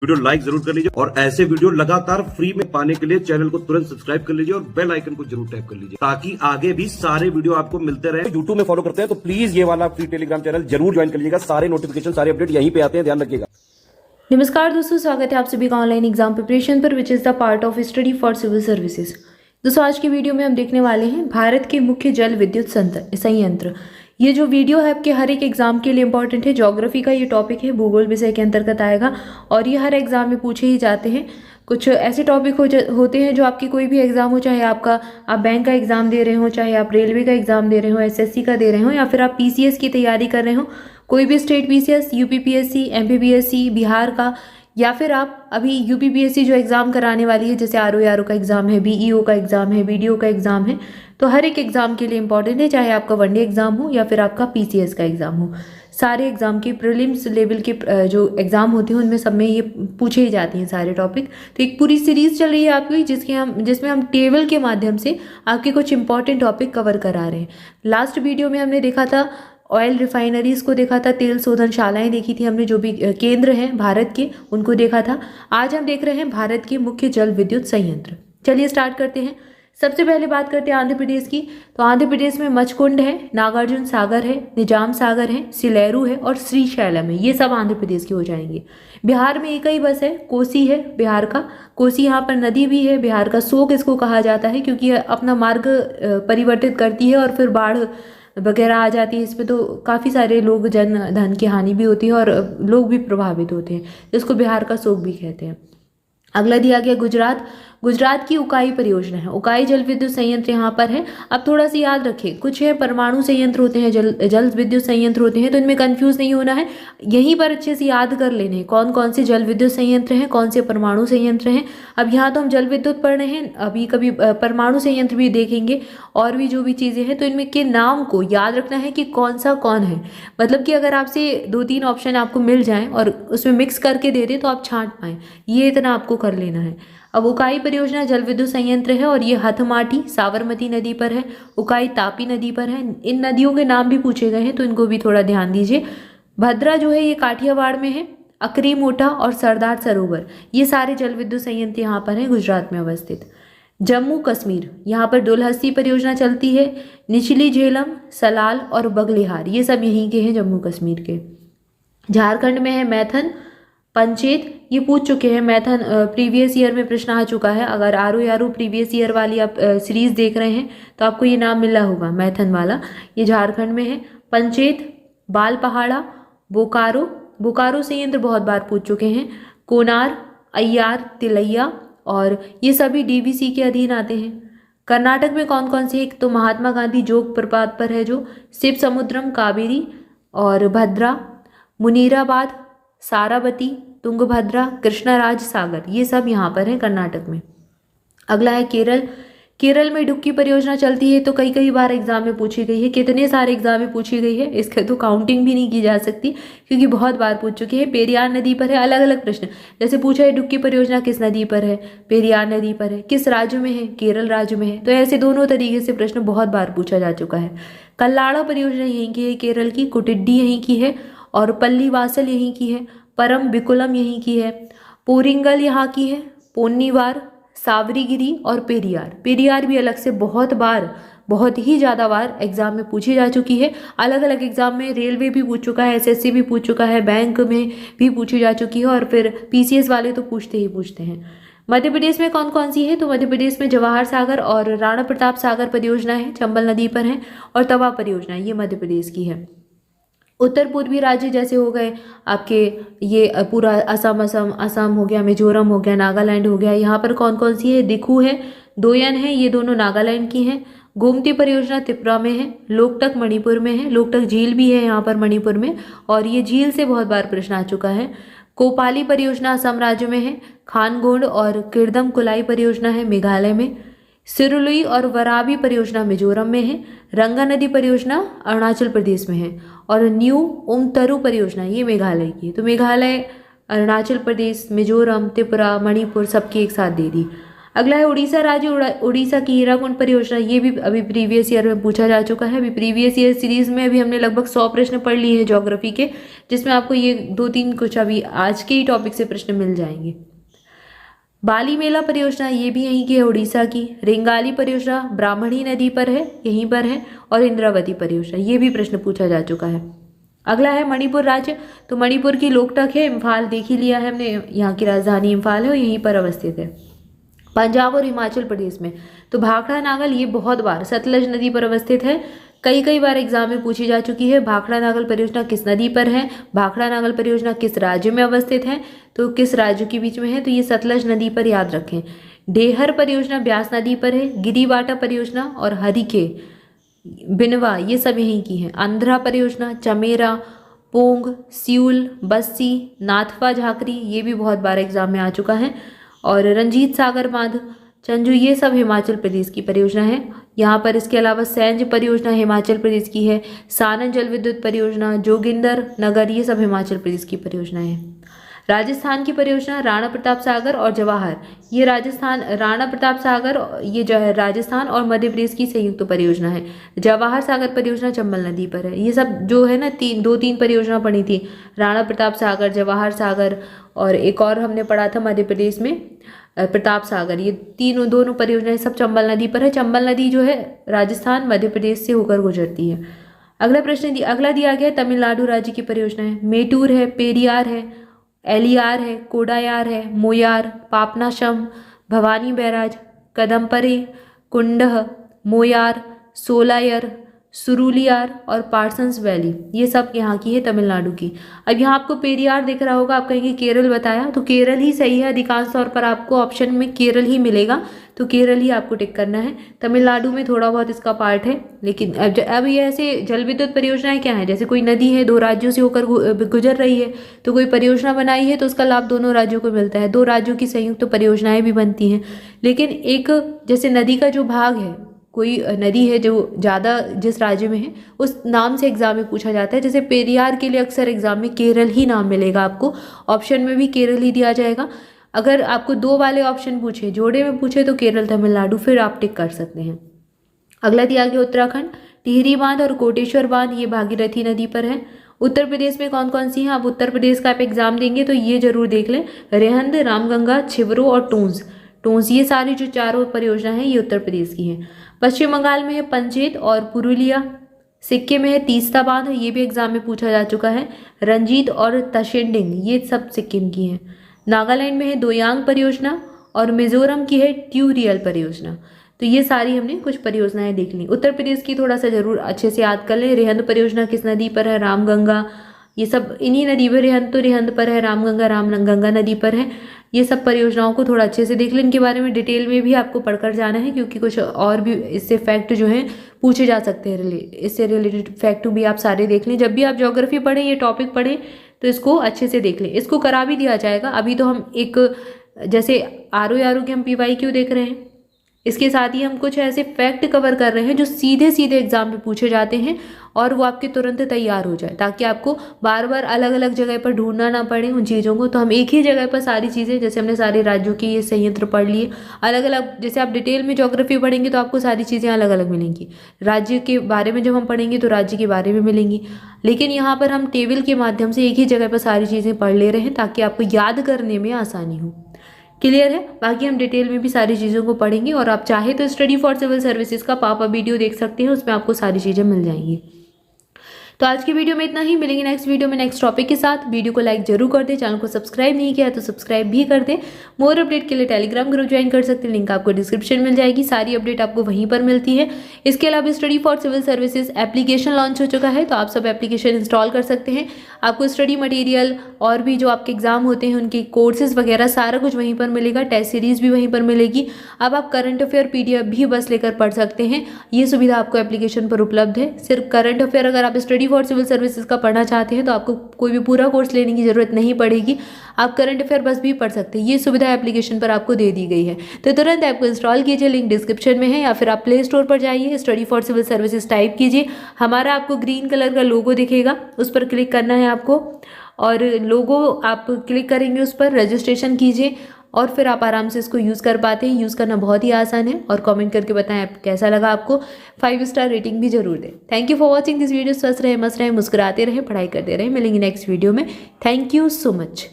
Video like जरूर कर लीजिए और ऐसे वीडियो लगातार फ्री में पाने के लिए चैनल को तुरंत सब्सक्राइब कर लीजिए और बेल आइकन को जरूर टैप कर लीजिए ताकि आगे भी सारे वीडियो आपको मिलते रहे। यूट्यूब में फॉलो करते हैं तो प्लीज ये वाला फ्री टेलीग्राम चैनल जरूर ज्वाइन कर लीजिएगा। सारे नोटिफिकेशन सारे अपडेट यहीं पे आते हैं, ध्यान रखिएगा। नमस्कार दोस्तों, स्वागत है आप सभी का ऑनलाइन एग्जाम प्रिपरेशन पर which is the part of study for civil services. दोस्तों आज की वीडियो में हम देखने वाले हैं भारत के मुख्य जल विद्युत संयंत्र। ये जो वीडियो है आपके हर एक एग्जाम के लिए इंपॉर्टेंट है। ज्योग्राफी का ये टॉपिक है, भूगोल विषय के अंतर्गत आएगा और ये हर एग्जाम में पूछे ही जाते हैं। कुछ ऐसे टॉपिक होते हैं जो आपकी कोई भी एग्जाम हो, चाहे आप बैंक का एग्जाम दे रहे हो, चाहे आप रेलवे का एग्जाम दे रहे हो, एसएससी का दे रहे हो, या फिर आप पीसीएस की तैयारी कर रहे हो, कोई भी state PCS, UPPSC, MPPSC Bihar का, या फिर आप अभी यूपीपीएससी जो एग्ज़ाम कराने वाली है, जैसे आरओ का एग्ज़ाम है, बीईओ का एग्ज़ाम है, बीडीओ का एग्ज़ाम है, तो हर एक एग्ज़ाम के लिए इंपॉर्टेंट है, चाहे आपका वनडे एग्ज़ाम हो या फिर आपका पीसीएस का एग्ज़ाम हो। सारे एग्ज़ाम के प्रीलिम्स लेवल के जो एग्ज़ाम होते हैं उनमें सब में ये पूछे ही जाते हैं सारे टॉपिक। तो एक पूरी सीरीज़ चल रही है आपकी जिसमें हम टेबल के माध्यम से आपके कुछ इंपॉर्टेंट टॉपिक कवर करा रहे हैं। लास्ट वीडियो में हमने देखा था ऑयल रिफाइनरीज को देखा था, तेल शोधनशालाएं देखी थी हमने, जो भी केंद्र हैं भारत के उनको देखा था। आज हम देख रहे हैं भारत के मुख्य जल विद्युत संयंत्र। चलिए स्टार्ट करते हैं। सबसे पहले बात करते हैं आंध्र प्रदेश की। तो आंध्र प्रदेश में मचकुंड है, नागार्जुन सागर है, निजाम सागर है, सिलेरू है और श्रीशैलम है। ये सब आंध्र प्रदेश के हो जाएंगे। बिहार में एक ही बस है, कोसी है बिहार का। कोसी यहाँ पर नदी भी है, बिहार का शोक इसको कहा जाता है क्योंकि अपना मार्ग परिवर्तित करती है और फिर बाढ़ वगैरह आ जाती है इसमें, तो काफ़ी सारे लोग जन धन की हानि भी होती है और लोग भी प्रभावित होते हैं, जिसको बिहार का शोक भी कहते हैं। अगला दिया गया गुजरात। गुजरात की उकाई परियोजना है, उकाई जल विद्युत संयंत्र यहाँ पर है। अब थोड़ा सा याद रखें, कुछ है परमाणु संयंत्र होते हैं, जल विद्युत संयंत्र होते हैं, तो इनमें कंफ्यूज नहीं होना है। यहीं पर अच्छे से याद कर लेने हैं कौन कौन से जल विद्युत संयंत्र हैं, कौन से परमाणु संयंत्र हैं। अब यहाँ तो हम जल विद्युत पढ़ रहे हैं, अभी कभी परमाणु संयंत्र भी देखेंगे और भी जो भी चीज़ें हैं, तो इनमें के नाम को याद रखना है कि कौन सा कौन है। मतलब कि अगर आपसे 2-3 ऑप्शन आपको मिल जाएं और उसमें मिक्स करके दे दें तो आप छांट पाएँ, ये इतना आपको कर लेना है। अब उकाई परियोजना जल विद्युत संयंत्र है और ये हथमाटी साबरमती नदी पर है, उकाई तापी नदी पर है। इन नदियों के नाम भी पूछे गए हैं तो इनको भी थोड़ा ध्यान दीजिए। भद्रा जो है ये काठियावाड़ में है, अकरी मोटा और सरदार सरोवर, ये सारे जल विद्युत संयंत्र यहाँ पर हैं गुजरात में अवस्थित। जम्मू कश्मीर, यहाँ पर डुलहस्सी परियोजना चलती है। निचली झेलम, सलाल और बगलिहार, ये सब यहीं के हैं जम्मू कश्मीर के। झारखंड में है मैथन, पंचेत, ये पूछ चुके हैं मैथन, प्रीवियस ईयर में प्रश्न आ चुका है। अगर आरओ प्रीवियस ईयर वाली आप सीरीज देख रहे हैं तो आपको ये नाम मिला होगा मैथन वाला, ये झारखंड में है। पंचेत, बाल पहाड़ा, बोकारो संयंत्र बहुत बार पूछ चुके हैं। कोनार, अय्यार, तिलैया, और ये सभी डीवीसी के अधीन आते हैं। कर्नाटक में कौन कौन से, एक तो महात्मा गांधी जोग प्रपात पर है जो, शिव समुद्रम, कावेरी और भद्रा, मुनीराबाद, सारावती, तुंगभद्रा, कृष्णराज सागर, ये सब यहाँ पर है कर्नाटक में। अगला है केरल। केरल में डुक्की परियोजना चलती है, तो कई बार एग्जाम में पूछी गई है। कितने सारे एग्जाम में पूछी गई है इसके तो काउंटिंग भी नहीं की जा सकती क्योंकि बहुत बार पूछ चुकी है। पेरियार नदी पर है, अलग अलग प्रश्न, जैसे पूछा है डुक्की परियोजना किस नदी पर है, पेरियार नदी पर है, किस राज्य में है, केरल राज्य में है, तो ऐसे दोनों तरीके से प्रश्न बहुत बार पूछा जा चुका है। कल्लाड़ा परियोजना यहीं की है केरल की, कुटिड्डी यहीं की है और पल्लीवासल यहीं की है, परम विकुलम यहीं की है, पोरिंगल यहाँ की है, पोन्नीवार, सावरीगिरी और पेरियार भी अलग से बहुत ही ज़्यादा बार एग्जाम में पूछी जा चुकी है। अलग अलग एग्जाम में रेलवे भी पूछ चुका है, एसएससी भी पूछ चुका है, बैंक में भी पूछी जा चुकी है और फिर पीसीएस वाले तो पूछते ही पूछते हैं। मध्य प्रदेश में कौन कौन सी है, तो मध्य प्रदेश में जवाहर सागर और राणा प्रताप सागर परियोजना है, चंबल नदी पर है, और तवा परियोजना ये मध्य प्रदेश की है। उत्तर पूर्वी राज्य जैसे हो गए आपके ये पूरा असम हो गया, मिजोरम हो गया, नागालैंड हो गया, यहाँ पर कौन कौन सी है, दिखू है, दोयन है, ये दोनों नागालैंड की हैं। गोमती परियोजना त्रिपुरा में है, लोकटक मणिपुर में है, लोकटक झील भी है यहाँ पर मणिपुर में और ये झील से बहुत बार प्रश्न आ चुका है। कोपाली परियोजना असम राज्य में है। खानगोंड और किरदम कुलाई परियोजना है मेघालय में। सिरुलुई और वराबी परियोजना मिजोरम में है। रंगा नदी परियोजना अरुणाचल प्रदेश में है और न्यू उमतरू परियोजना ये मेघालय की है। तो मेघालय, अरुणाचल प्रदेश, मिजोरम, त्रिपुरा, मणिपुर सबकी एक साथ दे दी। अगला है उड़ीसा राज्य, उड़ीसा की हीराकुंड परियोजना। ये भी अभी प्रीवियस ईयर में पूछा जा चुका है। अभी प्रीवियस ईयर सीरीज में अभी हमने लगभग 100 प्रश्न पढ़ लिए हैं ज्योग्राफी के, जिसमें आपको ये 2-3 कुछ अभी आज के ही टॉपिक से प्रश्न मिल जाएंगे। बाली मेला परियोजना, ये भी यहीं की है, उड़ीसा की। रेंगाली परियोजना ब्राह्मणी नदी पर है, यहीं पर है। और इंद्रावती परियोजना, ये भी प्रश्न पूछा जा चुका है। अगला है मणिपुर राज्य, तो मणिपुर की लोकटक है, इम्फाल देख ही लिया है हमने, यहाँ की राजधानी इम्फाल है और यहीं पर अवस्थित है। पंजाब और हिमाचल प्रदेश में तो भाखड़ा नागल, ये बहुत बार सतलज नदी पर अवस्थित है, कई बार एग्जाम में पूछी जा चुकी है। भाखड़ा नागल परियोजना किस नदी पर है, भाखड़ा नागल परियोजना किस राज्य में अवस्थित है, तो किस राज्य के बीच में है, तो ये सतलज नदी पर, याद रखें। डेहर परियोजना ब्यास नदी पर है। गिरिबाटा परियोजना और हरिके बिनवा, ये सब यहीं की हैं। आंध्रा परियोजना, चमेरा, पोंग, सियूल, बस्सी, नाथपा झाकरी, ये भी बहुत बार एग्जाम में आ चुका है। और रंजीत सागर बांध, चंजू, ये सब हिमाचल प्रदेश की परियोजना है। यहाँ पर इसके अलावा सैंज परियोजना हिमाचल प्रदेश की है। सानन जल विद्युत परियोजना, जोगिंदर नगर, ये सब हिमाचल प्रदेश की परियोजनाएं हैं। राजस्थान की परियोजना राणा प्रताप सागर और जवाहर, ये राजस्थान, राणा प्रताप सागर ये जो है राजस्थान और मध्य प्रदेश की संयुक्त परियोजना है। जवाहर सागर परियोजना चंबल नदी पर है। ये सब जो है ना 2-3 परियोजना पढ़ी थी, राणा प्रताप सागर, जवाहर सागर और एक और हमने पढ़ा था मध्य प्रदेश में प्रताप सागर, ये दोनों परियोजनाएं सब चंबल नदी पर है। चंबल नदी जो है राजस्थान मध्य प्रदेश से होकर गुजरती है। अगला दिया गया है तमिलनाडु राज्य की परियोजनाएं। मेटूर है, पेरियार है, एलियार है, कोडायार है, मोयार, पापनाशम, भवानी बैराज, कदम्परे, कुंडह, मोयार, सोलायर, सुरुलियार और पार्सन्स वैली, ये सब यहाँ की है तमिलनाडु की। अब यहाँ आपको पेरियार दिख रहा होगा, आप कहेंगे केरल बताया, तो केरल ही सही है। अधिकांश तौर पर आपको ऑप्शन में केरल ही मिलेगा, तो केरल ही आपको टिक करना है। तमिलनाडु में थोड़ा बहुत इसका पार्ट है, लेकिन अब ये ऐसे जल विद्युत परियोजनाएं क्या है, जैसे कोई नदी है 2 राज्यों से होकर गुजर रही है, तो कोई परियोजना बनाई है तो उसका लाभ दोनों राज्यों को मिलता है। 2 राज्यों की संयुक्त परियोजनाएं भी बनती हैं। लेकिन एक जैसे नदी का जो भाग है, कोई नदी है जो ज़्यादा जिस राज्य में है उस नाम से एग्जाम में पूछा जाता है। जैसे पेरियार के लिए अक्सर एग्जाम में केरल ही नाम मिलेगा आपको, ऑप्शन में भी केरल ही दिया जाएगा। अगर आपको 2 वाले ऑप्शन पूछे, जोड़े में पूछे, तो केरल तमिलनाडु, फिर आप टिक कर सकते हैं। अगला दिया गया उत्तराखंड, टिहरी बांध और कोटेश्वर बांध, ये भागीरथी नदी पर है। उत्तर प्रदेश में कौन कौन सी हैं, आप उत्तर प्रदेश का आप एग्जाम देंगे तो ये जरूर देख लें, रेहंद, रामगंगा, छिबरो और टोंस, ये सारी जो 4 परियोजना है ये उत्तर प्रदेश की हैं। पश्चिम बंगाल में है पंचेत और पुरुलिया। सिक्किम में है तीस्ता बांध, ये भी एग्जाम में पूछा जा चुका है। रंजीत और तशेंडिंग, ये सब सिक्किम की हैं। नागालैंड में है दोयांग परियोजना और मिजोरम की है ट्यूरियल परियोजना। तो ये सारी हमने कुछ परियोजनाएं देख ली। उत्तर प्रदेश की थोड़ा सा जरूर अच्छे से याद कर लें। रेहंद परियोजना किस नदी पर है, रामगंगा, ये सब इन्हीं नदी पर, रेहंद पर है, रामगंगा नदी पर है। ये सब परियोजनाओं को थोड़ा अच्छे से देख लें, इनके बारे में डिटेल में भी आपको पढ़कर जाना है, क्योंकि कुछ और भी इससे फैक्ट जो हैं पूछे जा सकते हैं। इससे रिलेटेड फैक्ट भी आप सारे देख लें। जब भी आप ज्योग्राफी पढ़ें, ये टॉपिक पढ़ें, तो इसको अच्छे से देख लें। इसको करा भी दिया जाएगा। अभी तो हम एक जैसे आर के हम PYQ देख रहे हैं, इसके साथ ही हम कुछ ऐसे फैक्ट कवर कर रहे हैं जो सीधे एग्जाम में पूछे जाते हैं और वो आपके तुरंत तैयार हो जाए, ताकि आपको बार बार अलग अलग जगह पर ढूंढना ना पड़े उन चीज़ों को। तो हम एक ही जगह पर सारी चीज़ें, जैसे हमने सारे राज्यों की ये संयंत्र पढ़ लिए, अलग अलग, जैसे आप डिटेल में ज्योग्राफी पढ़ेंगे तो आपको सारी चीज़ें अलग अलग मिलेंगी। राज्य के बारे में जब हम पढ़ेंगे तो राज्य के बारे में मिलेंगी, लेकिन यहाँ पर हम टेबल के माध्यम से एक ही जगह पर सारी चीज़ें पढ़ ले रहे हैं, ताकि आपको याद करने में आसानी हो। क्लियर है? बाकी हम डिटेल में भी सारी चीज़ों को पढ़ेंगे, और आप चाहे तो स्टडी फॉर सिविल सर्विसेज का पापा वीडियो देख सकते हैं, उसमें आपको सारी चीज़ें मिल जाएंगी। तो आज की वीडियो में इतना ही, मिलेंगे नेक्स्ट वीडियो में नेक्स्ट टॉपिक के साथ। वीडियो को लाइक जरूर कर दें, चैनल को सब्सक्राइब नहीं किया तो सब्सक्राइब भी कर दें। मोर अपडेट के लिए टेलीग्राम ग्रुप ज्वाइन कर सकते हैं, लिंक आपको डिस्क्रिप्शन मिल जाएगी, सारी अपडेट आपको वहीं पर मिलती है। इसके अलावा study for civil services application launch हो चुका है, तो आप सब एप्लीकेशन इंस्टॉल कर सकते हैं। आपको स्टडी मटेरियल और भी जो आपके एग्जाम होते हैं उनके कोर्सेज वगैरह सारा कुछ वहीं पर मिलेगा, टेस्ट सीरीज भी वहीं पर मिलेगी। अब आप करंट अफेयर PDF भी बस लेकर पढ़ सकते हैं, ये सुविधा आपको एप्लीकेशन पर उपलब्ध है। सिर्फ करंट अफेयर अगर आप स्टडी फॉर सिविल सर्विसेज का पढ़ना चाहते हैं तो आपको कोई भी पूरा कोर्स लेने की जरूरत नहीं पड़ेगी, आप करंट अफेयर बस भी पढ़ सकते हैं। ये सुविधा एप्लीकेशन पर आपको दे दी गई है, तो तुरंत ऐप को इंस्टॉल कीजिए, लिंक डिस्क्रिप्शन में है, या फिर आप प्ले स्टोर पर जाइए, study for civil services type कीजिए। हमारा आपको ग्रीन कलर का लोगो दिखेगा, उस पर क्लिक करना है आपको, और लोगो आप क्लिक करेंगे उस पर, रजिस्ट्रेशन कीजिए और फिर आप आराम से इसको यूज़ कर पाते हैं। यूज़ करना बहुत ही आसान है। और कमेंट करके बताएं आप कैसा लगा आपको। 5 स्टार रेटिंग भी जरूर दें। Thank you for watching this video. स्वस्थ रहे, मस्त रहे, मुस्कुराते रहे, पढ़ाई करते रहे। मिलेंगे नेक्स्ट वीडियो में। Thank you so much.